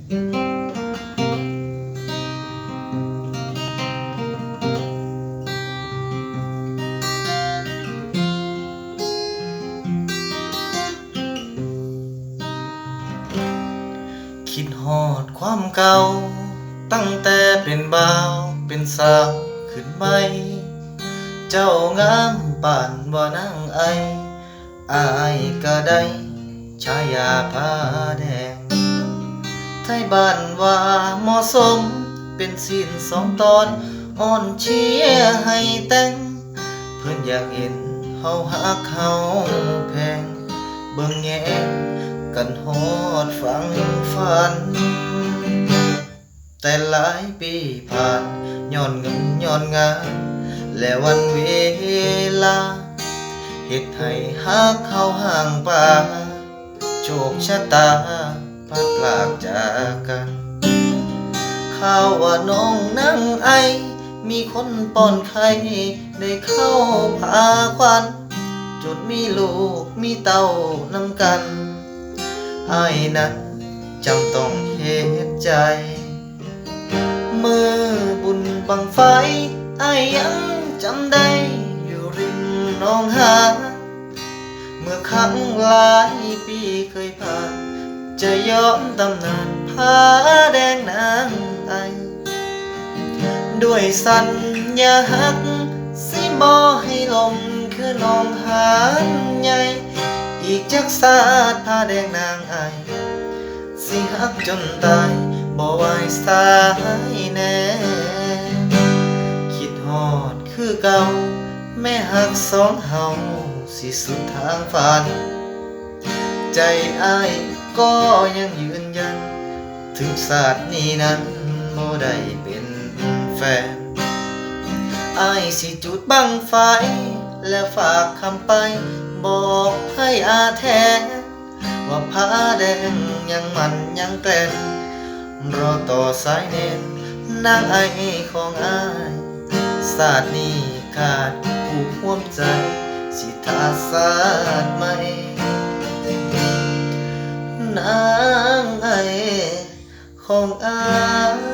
คิดฮอดความเก่าตั้งแต่เป็นบ่าวเป็นสาวขึ้นไหมเจ้างามปานว่านางไออายก็ได้ฉายาผ้าแดงไทยบ้านว่าเหมาะสมเป็นศีลสองตอนอ่อนเชียร์ให้แต่งเพื่อนอยากเห็นเฮาฮักเฮาแพงเบิ่งแยงกันฮอดฟังฝันแต่หลายปีผ่านย้อนเงินย้อนงานและวันเวลาเฮ็ดให้ฮักเฮาห่างป่าโชคชะตาพัดพลากจากกันข่าวว่าน้องนางไอมีคนป้อนไข่ได้เข้าพาควันจนมีลูกมีเต้านำกันอ้ายนั้นจำต้องเฮ็ดใจมือบุญบังไฟอ้ายยังจำได้อยู่ริมหนองหานเมื่อครั้งหลายปีเคยผ่านจะย้อนตำนานผ้าแดงนางไอด้วยสัญญาฮักสิบ่ให้ลมคือหนองหานใหญ่อีกจักศาสตร์ผ้าแดงนางไอสิฮักจนตายบ่ไหวสายแน่คิดฮอดคือเก่าแม่ฮักสองเฮาสิสุดทางฝันใจอ้ายก็ยังยืนยันถึงศาสตร์นี้นั้นบ่ได้เป็นแฟนอ้ายสิจุดบั้งไฟและฝากคำไปบอกให้อาแทนว่าผ้าแดงยังมันยังแกล้งรอต่อสายเน้นนางไอของอ้ายศาสตร์นี้ขาดผู้ห่วมใจสิทาศาสตร์ใหม่นางไอของอ้าย